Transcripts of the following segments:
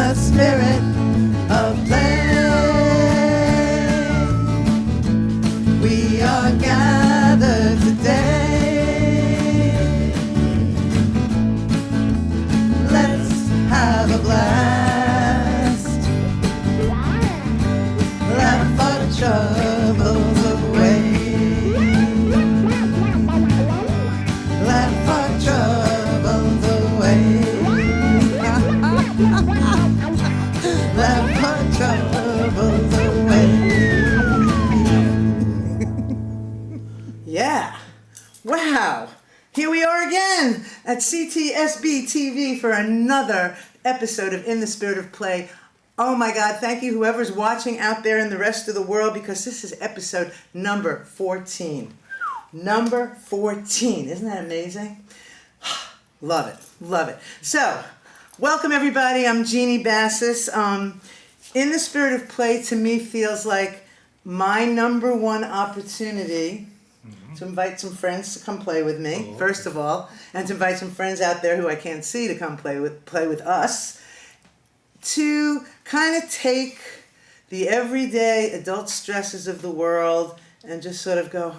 the spirit of play. We are gathered today. Let's have a blast. Laugh our troubles away. Laugh our troubles away. Laugh our troubles away. Yeah. Wow. Here we are again at CTSB TV for another episode of In the Spirit of Play. Oh my God, thank you whoever's watching out there in the rest of the world, because this is episode number 14. Number 14. Isn't that amazing? Love it. Love it. So, welcome everybody. I'm Jeannie Bassis. In the Spirit of Play to me feels like my number one opportunity to invite some friends to come play with me, first of all, and to invite some friends out there who I can't see to come play with us, to kind of take the everyday adult stresses of the world and just sort of go,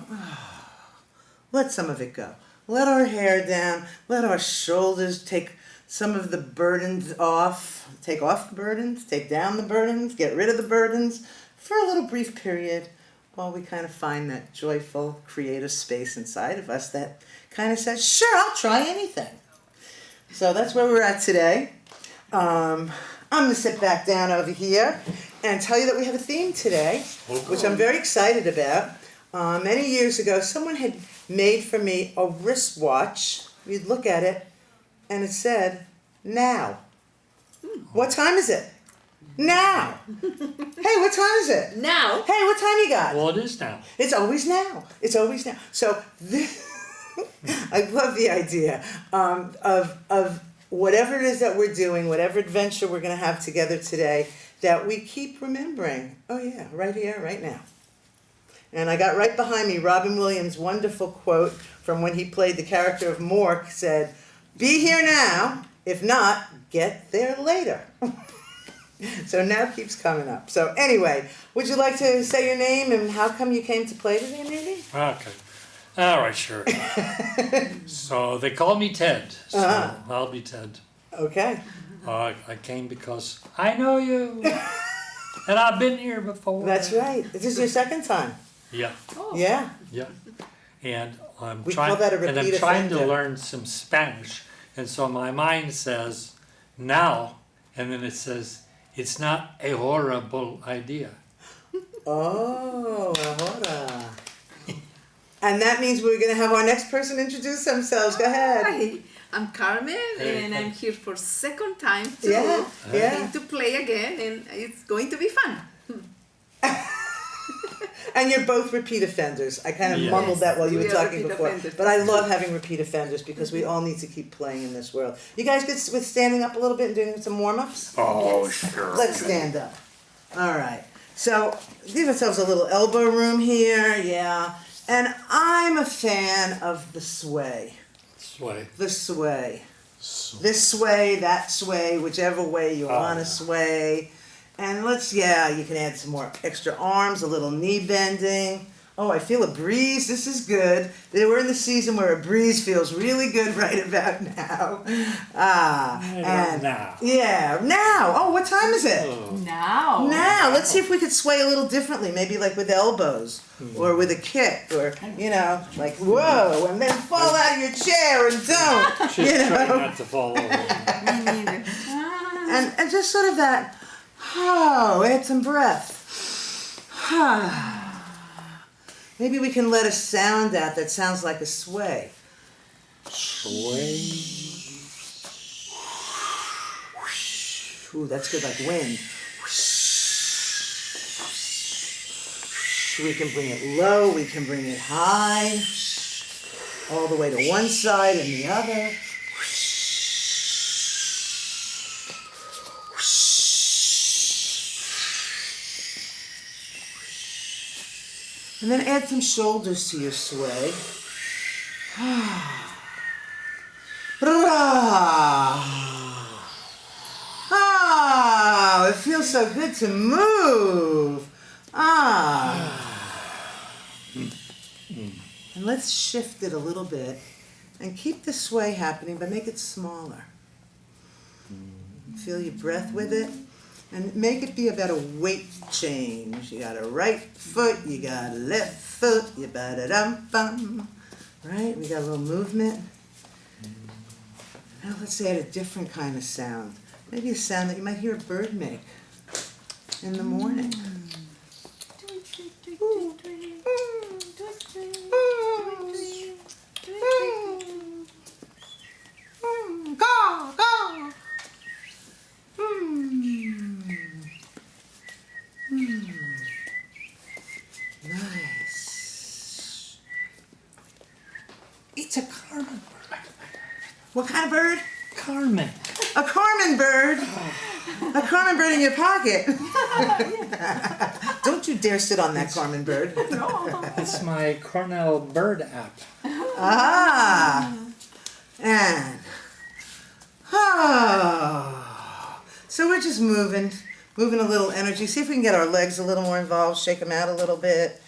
let some of it go. Let our hair down, let our shoulders take some of the burdens off, take off the burdens, take down the burdens, get rid of the burdens for a little brief period while we kind of find that joyful, creative space inside of us that kind of says, sure, I'll try anything. So that's where we're at today. I'm going to sit back down over here and tell you that we have a theme today, which I'm very excited about. Many years ago, someone had made for me a wristwatch. You'd look at it, and it said, now. What time is it? Now. Hey, what time is it? Now. Hey, what time you got? Well, it is now. It's always now. It's always now. So this, I love the idea of whatever it is that we're doing, whatever adventure we're going to have together today, that we keep remembering, oh yeah, right here, right now. And I got right behind me Robin Williams' wonderful quote from when he played the character of Mork, said, be here now, if not, get there later. So now keeps coming up. So anyway, would you like to say your name and how come you came to play today, maybe? Okay. All right, sure. So they call me Ted, so I'll be Ted. Okay. I came because I know you, and I've been here before. That's right. This is your second time. Yeah, Yeah. yeah. And I'm We trying, call that a and I'm repeat trying to offender. learn some Spanish, and so my mind says now, and then it says it's not a horrible idea. Oh, ahora. And that means we're going to have our next person introduce themselves. Go ahead. Hi, I'm Carmen, Hey. and I'm here for second time to Yeah. to play again, and it's going to be fun. And you're both repeat offenders. I kind of Yes. mumbled that while you We were are talking repeat before. offenders. But I love having repeat offenders because we all need to keep playing in this world. You guys good with standing up a little bit and doing some warm-ups? Oh, sure. Let's stand up. All right. So give ourselves a little elbow room here. Yeah. And I'm a fan of the sway. Sway. The sway. This sway, that sway, whichever way you want to sway. And you can add some more extra arms, a little knee bending. Oh, I feel a breeze. This is good. We're in the season where a breeze feels really good right about now. Now. Yeah, now. Oh, what time is it? Now. Now, let's see if we could sway a little differently, maybe like with elbows or with a kick or, like, whoa, and then fall out of your chair and don't, She's trying not to fall over. Me neither. And just sort of that, add some breath. Maybe we can let a sound out that sounds like a sway. Sway. Ooh, that's good, like wind. We can bring it low, we can bring it high, all the way to one side and the other. And then add some shoulders to your sway. feels so good to move. Ah. And let's shift it a little bit and keep the sway happening, but make it smaller. Feel your breath with it. And make it be about a weight change. You got a right foot, you got a left foot, you ba-da-dum-bum. Right? We got a little movement. Now let's add a different kind of sound. Maybe a sound that you might hear a bird make in the morning. Caw, caw. Nice. It's a Carmen bird. What kind of bird? Carmen. A Carmen bird. A Carmen bird in your pocket. Don't you dare sit on that Carmen bird. It's my Cornell bird app. Ah. And. Oh. So we're just moving a little energy. See if we can get our legs a little more involved. Shake them out a little bit.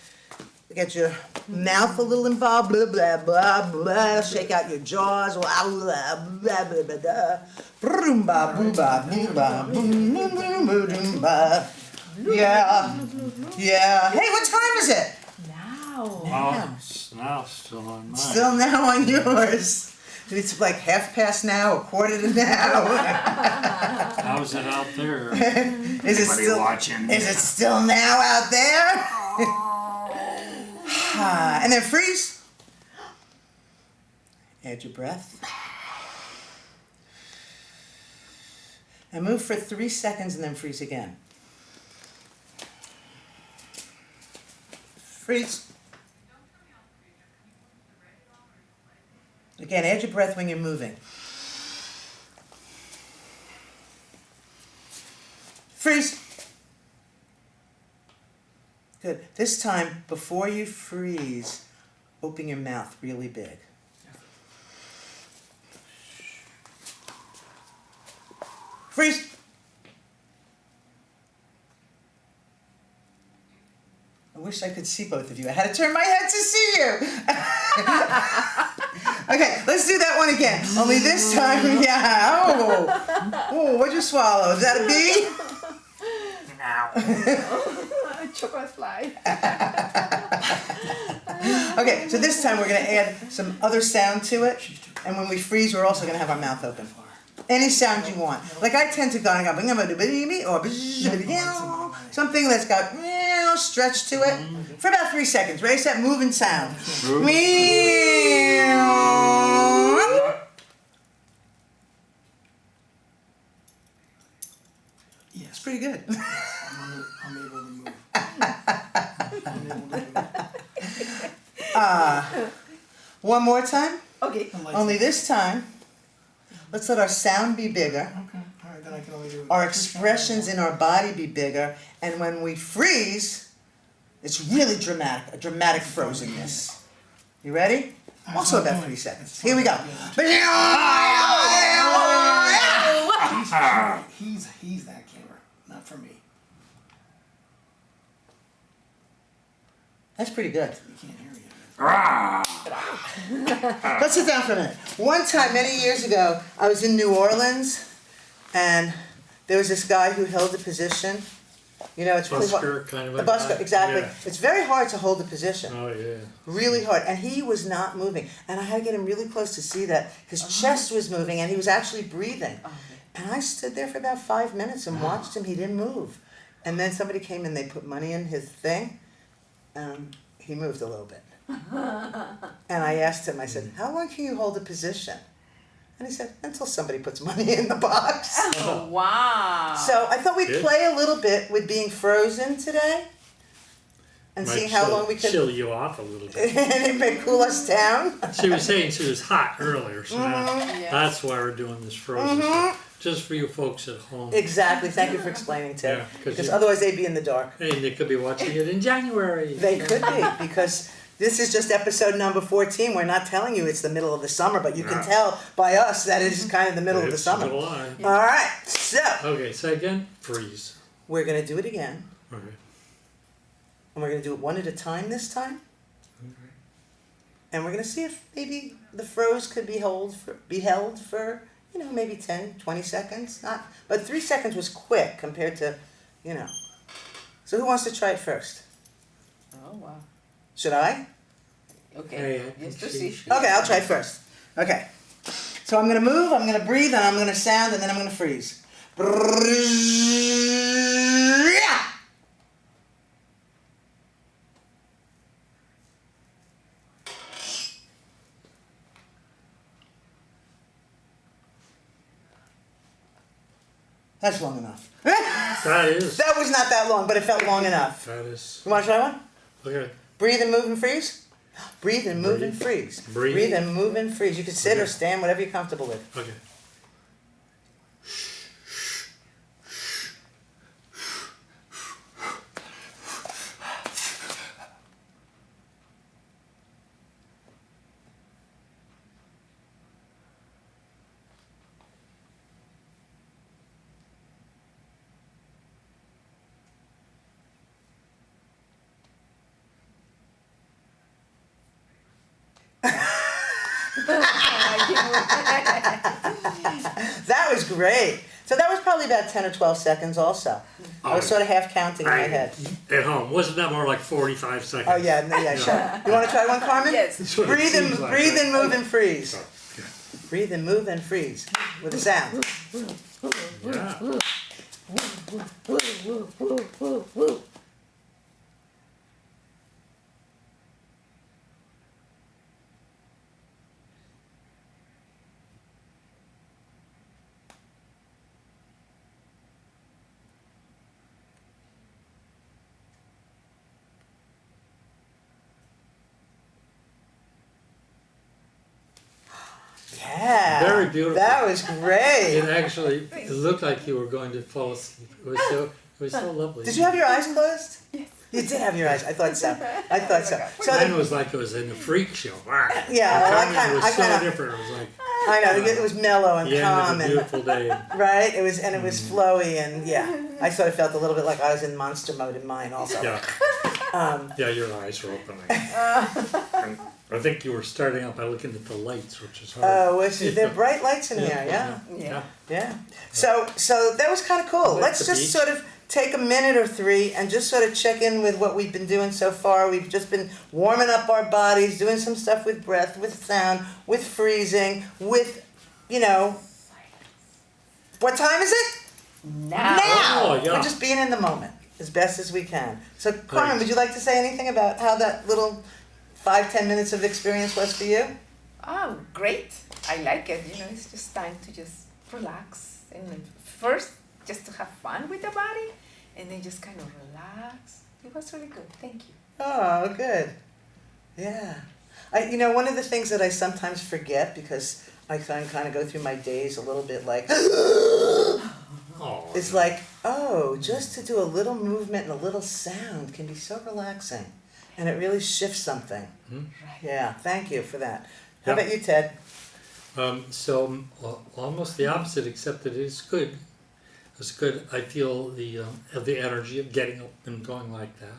Get your mouth a little involved. Blah, blah, blah, blah. Shake out your jaws. Blah, blah, blah, blah, blah, blah. Broomba, booba, booba, boom, boom, boom, boom, boom. Yeah. Yeah. Hey, what time is it? Now. Oh, it's now still on mine. Still now on yours. It's like 1/2 now, 1/4 to now. How's it out there? Is it still watching? Is it still now out there? And then freeze. Add your breath. And move for 3 seconds and then freeze again. Freeze. Again, add your breath when you're moving. Freeze. Good. This time, before you freeze, open your mouth really big. Freeze. I wish I could see both of you. I had to turn my head to see you. Okay, let's do that one again. Only this time, yeah. Oh, what'd you swallow? Is that a bee? Chocolate fly. Okay, so this time we're going to add some other sound to it. And when we freeze, we're also going to have our mouth open. Any sound you want. Like I tend to go and go, or something that's got stretch to it for about 3 seconds. Ready, set, move, and sound. Yes, It's pretty good. I'm able to move. One more time. Okay. Only this time, let's let our sound be bigger. Okay. All right, then I can only do it. Our expressions in our body be bigger, and when we freeze, it's really dramatic, a dramatic frozenness. You ready? Also about 3 seconds. Here we go. He's that killer, not for me. That's pretty good. You can't hear me. Let's sit down for a minute. One time, many years ago, I was in New Orleans, and there was this guy who held a position. You know, it's really hard. Busker kind of A busker, guy. exactly. Yeah. It's very hard to hold a position. Oh yeah. Really hard. And he was not moving. And I had to get him really close to see that his chest was moving and he was actually breathing. And I stood there for about 5 minutes and watched him. He didn't move. And then somebody came and they put money in his thing. He moved a little bit. And I asked him, I said, how long can you hold a position? And he said, until somebody puts money in the box. Oh, wow. So I thought we'd Good. play a little bit with being frozen today. And Might seeing how long we can... chill you off a little bit. and it may cool us down. She was saying she was hot earlier, so now Yeah. that's why we're doing this frozen stuff. Just for you folks at home. Exactly. Thank you for explaining, Tim. Yeah, 'cause because you- otherwise they'd be in the dark. Hey, they could be watching it in January. They could be, because this is just episode number 14. We're not telling you it's the middle of the summer, but you can tell by us that it is kind of the middle of the It's summer. July. All right. So, Okay, so again, freeze. we're gonna do it again, Okay. and we're gonna do it one at a time this time, Okay. and we're gonna see if maybe the froze could be held for, you know, maybe 10, 20 seconds. But 3 seconds was quick compared to, you know. So who wants to try it first? Oh, wow. Should I? Okay. Hey, I Just to can see. see. Okay, I'll try first. Okay. So I'm gonna move, I'm gonna breathe, and I'm gonna sound, and then I'm gonna freeze. That's long enough. That is. That was not that long, but it felt long enough. That is. You wanna try one? Okay. Breathe and move and freeze. Breathe and move and freeze. Breathe. Breathe and move and freeze. You can sit or Okay. stand, whatever you're comfortable with. Okay. That was great. So that was probably about 10 or 12 seconds also. I was Oh, sort of half counting in my head. At home, wasn't that more like 45 seconds? Oh yeah, yeah, sure. You want to try one, Carmen? Yes. That's what it Breathe and seems like, breathe right? and move and freeze. Oh, okay. Breathe and move and freeze with a sound. Yeah. Yeah. Very beautiful. That was great. It actually it looked like you were going to fall asleep. It was so lovely. Did you have your eyes closed? Yes. You did have your eyes. I thought so. I thought so. So Mine the, was like it was in a freak show. yeah, well, It was so I kind of, different. It was like I know it was mellow and the end calm of a and beautiful day. right. It was flowy and yeah. I sort of felt a little bit like I was in monster mode in mine also. Yeah, yeah, your eyes were opening. And I think you were starting out by looking at the lights, which is hard. Oh, there are bright lights in here. Yeah. Yeah. Yeah. So that was kind of cool. Like Let's the just beach. sort of take a minute or three and just sort of check in with what we've been doing so far. We've just been warming up our bodies, doing some stuff with breath, with sound, with freezing, with, you know, what time is it? Now. Oh, yeah. We're just being in the moment as best as we can. So, Carmen, Right. would you like to say anything about how that little 5-10 minutes of experience was for you? Oh, great. I like it. You know, it's just time to just relax. And first, just to have fun with the body, and then just kind of relax. It was really good. Thank you. Oh, good. Yeah. You know, one of the things that I sometimes forget because I kind of go through my days a little bit like, Oh, it's like, oh, just to do a little movement and a little sound can be so relaxing. And it really shifts something. Yeah, thank you for that. How Yeah. about you, Ted? Almost the opposite, except that it's good. It's good. I feel the energy of getting up and going like that.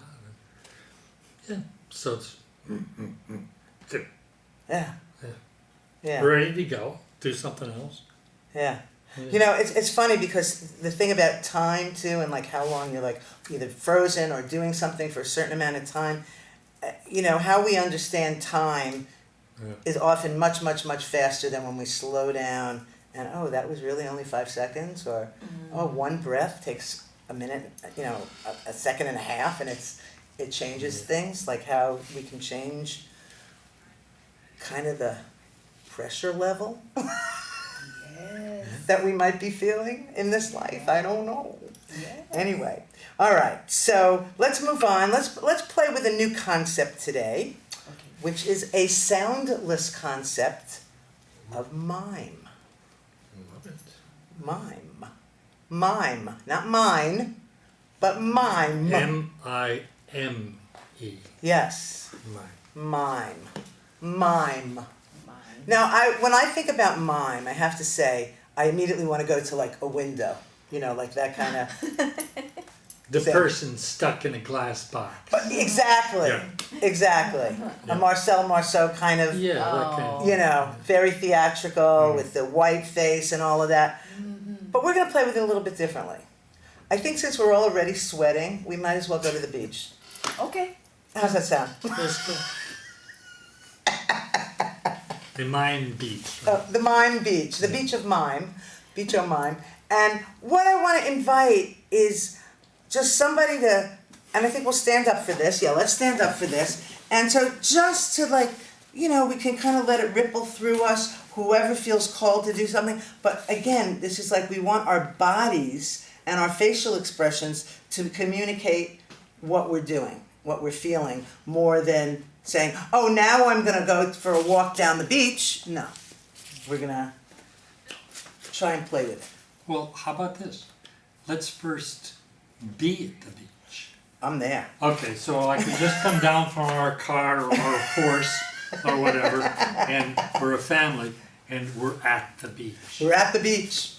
Yeah. So it's good. Yeah. Yeah. Yeah. Ready to go. Do something else. Yeah. Yeah. You know, it's funny because the thing about time too, and like how long you're like either frozen or doing something for a certain amount of time, you know, how we understand time Yeah. is often much, much, much faster than when we slow down and, oh, that was really only 5 seconds, or, oh, one breath takes a minute, you know, a second and a half, and it changes things, like how we can change kind of the pressure level Yes. that we might be feeling in this life. I don't know. Yes. Anyway, all right. So let's move on. Let's play with a new concept today, Okay. which is a soundless concept of mime. Love it. Mime, not mine, but mime. M-I-M-E. Yes, Mime. mime. Mine. Now, when I think about mime, I have to say I immediately want to go to like a window, you know, like that kind of The Same. person stuck in a glass box. Exactly, Yeah. exactly. Yeah. A Marcel Marceau kind of, Yeah, that kind of. you know, very theatrical with the white face and all of that. But we're gonna play with it a little bit differently. I think since we're all already sweating, we might as well go to the beach. Okay. How's that sound? Let's go. The Mime Beach. The Mime Beach, the beach of Mime, Beach o' Mime. And what I want to invite is just somebody to, and I think we'll stand up for this. Yeah, let's stand up for this. And so just to like, you know, we can kind of let it ripple through us, whoever feels called to do something. But again, this is like we want our bodies and our facial expressions to communicate what we're doing, what we're feeling, more than saying, oh, now I'm going to go for a walk down the beach. No, we're going to try and play with it. Well, how about this? Let's first be at the beach. I'm there. Okay, so I could just come down from our car or our horse or whatever, and we're a family, and we're at the beach. We're at the beach.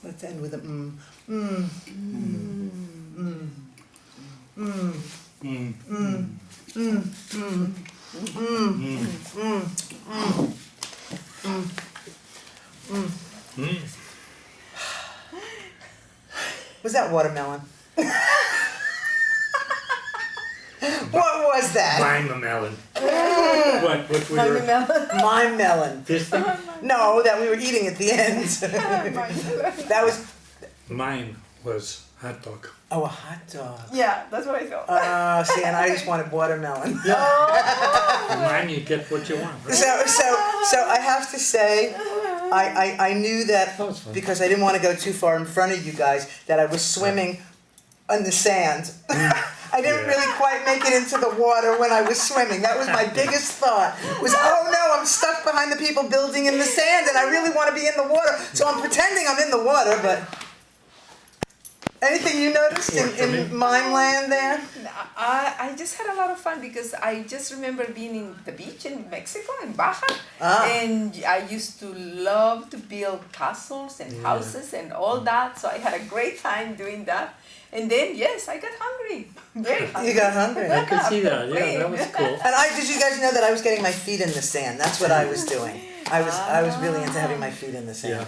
Let's end with a mm. Mm. Mm. Mm. Mm. Mm. Mm. Mm. Mm. Mm. Mm. Mm. Mm. Was that watermelon? What was that? Mime melon. What we were. Mime melon. This thing? No, that we were eating at the end. That was, Mine was hot dog. oh, a hot dog. Yeah, that's what I thought. See, and I just wanted watermelon. Mine, you get what you want. Right? So I have to say, I knew that That was fun. because I didn't want to go too far in front of you guys, that I was swimming in the sand. I didn't Yeah. really quite make it into the water when I was swimming. That was my biggest thought. Was, oh no, I'm stuck behind the people building in the sand and I really want to be in the water. So I'm pretending I'm in the water, but Anything you noticed in mime land there? I just had a lot of fun because I just remember being in the beach in Mexico, in Baja, and I used to love to build castles and houses and all that. So I had a great time doing that. And then, yes, I got hungry. Very hungry. You got hungry. I could see that. Yeah, that was cool. And did you guys know that I was getting my feet in the sand? That's what I was doing. I was really into having my feet in the sand. Yeah.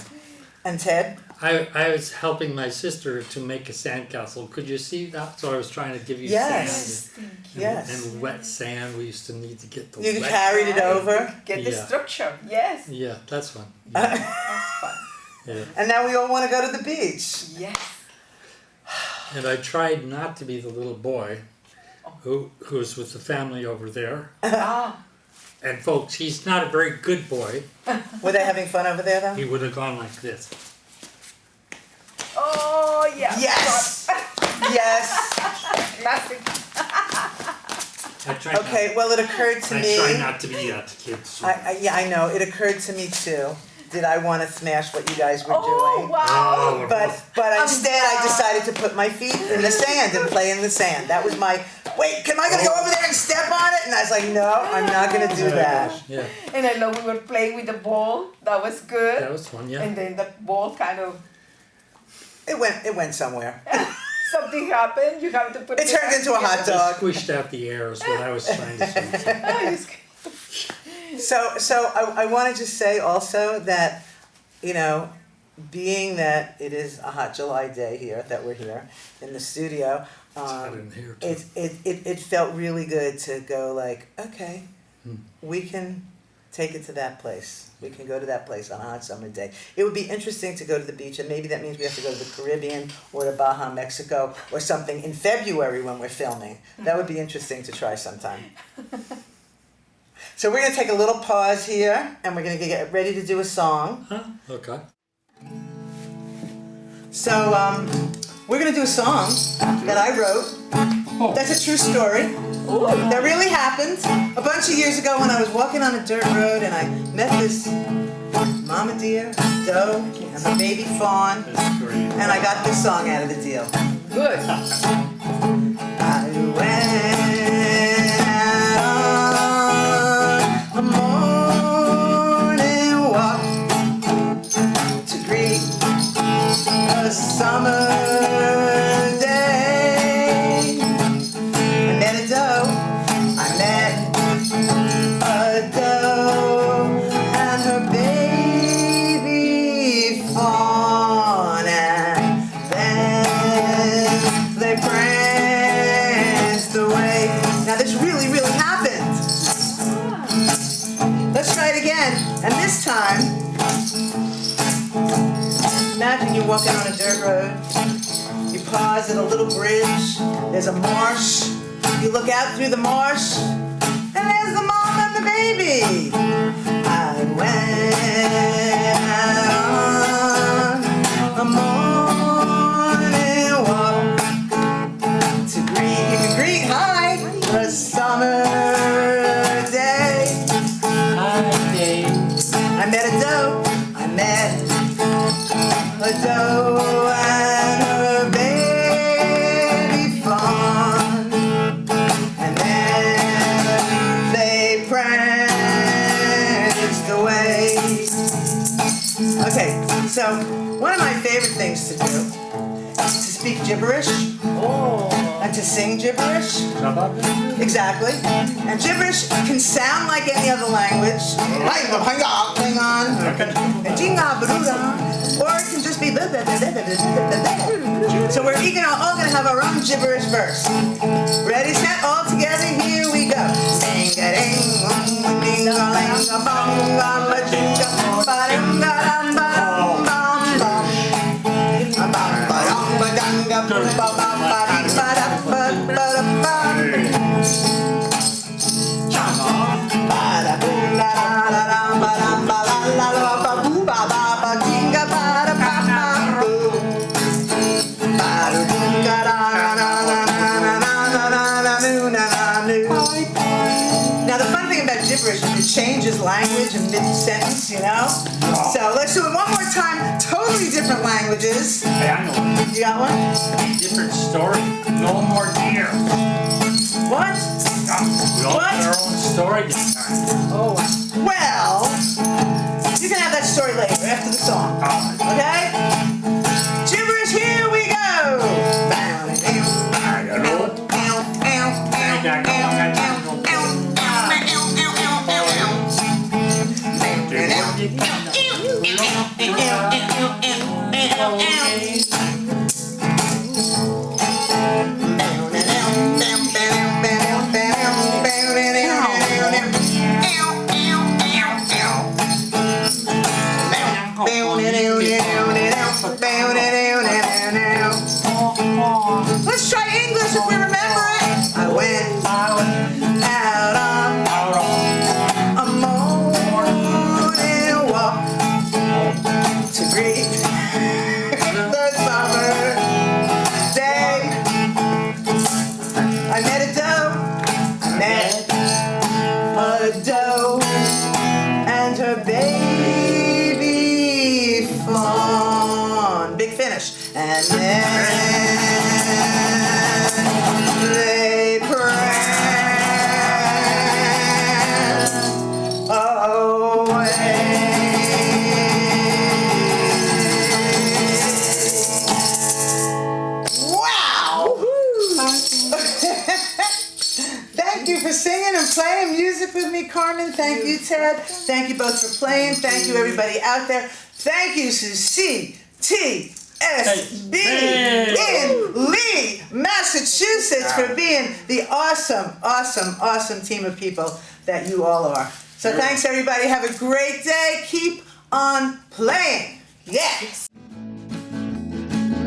And Ted? I was helping my sister to make a sandcastle. Could you see that? So I was trying to give you Yes. sand. Yes. And wet sand. We used to need to get the You wet. carried it over. Get the Yeah. structure. Yes, Yeah, that's fun. Yeah. that's fun. Yeah. And now we all want to go to the beach. Yes. And I tried not to be the little boy who's with the family over there. And folks, he's not a very good boy. Were they having fun over there, though? He would have gone like this. Oh, yeah. Yes! Yes! Classic. I tried Okay, well, it occurred to I me. try not to be that kid. So. I know. It occurred to me, too. Did I want to smash what you guys were Oh, doing? wow. Oh, But instead I decided to put my feet in the sand and play in the sand. That was my, wait, am I going to go over there and step on it? And I was like, no, I'm not going to do that. Yeah, And I know we were playing with the ball. That was good. that was fun. Yeah. And then the ball kind of, It went somewhere. something happened. You have to put It turned into a hot I dog. squished out the air is what I was trying to say. So I want to just say also that, you know, being that it is a hot July day here, that we're here in the studio, hot in here, too. it felt really good to go like, okay, we can take it to that place. We can go to that place on a hot summer day. It would be interesting to go to the beach, and maybe that means we have to go to the Caribbean or to Baja, Mexico, or something in February when we're filming. That would be interesting to try sometime. So we're going to take a little pause here, and we're going to get ready to do a song. Huh? Okay. So we're going to do a song that I wrote. That's a true story. That really happened a bunch of years ago when I was walking on a dirt road and I met this mama deer, doe, and her baby fawn, That's great. and I got this song out of the deal. Good. I went on a morning walk to greet a summer day. I met a doe, and her baby fawn, and then they pranced away. Now this really, really happened. Let's try it again. And this time, imagine you're walking on a dirt road. You pause at a little bridge. There's a marsh. You look out through the marsh, and there's the mom and the baby. I went on a morning walk to greet, hi, a summer day. I met a doe, and her baby fawn, and then they pranced away. Okay, so one of my favorite things to do is to speak gibberish and to sing gibberish. Exactly. And gibberish can sound like any other language. Or it can just be. So we're all going to have our own gibberish verse. Ready, set, all together, here we go. Now the fun thing about gibberish is it changes language in mid-sentence, you know? So let's do it one more time, totally different language. languages. Hey, I know. You got one? Different story. No more tears. What? We all What? got our own story this time. Oh, well, you can have that story later after the song. Okay? Gibberish, here we go! Let's try English if we remember it. I went out on a morning walk to greet the summer day. I met a doe, and her baby fawn. Big finish. And then they prance away. Wow! Thank you for singing and playing music with me, Carmen. Thank you, Ted. Thank you both for playing. Thank you, everybody out there. Thank you to CTSB in Lee, Massachusetts for being the awesome, awesome, awesome team of people that you all are. So thanks, everybody. Have a great day. Keep on playing. Yes.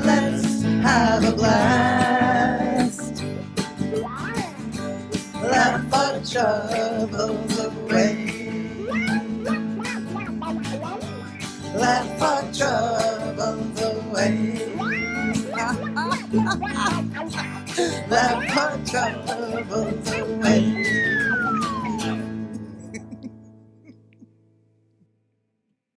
Let's have a blast. Laugh our troubles away. Laugh our troubles away. Laugh our troubles away.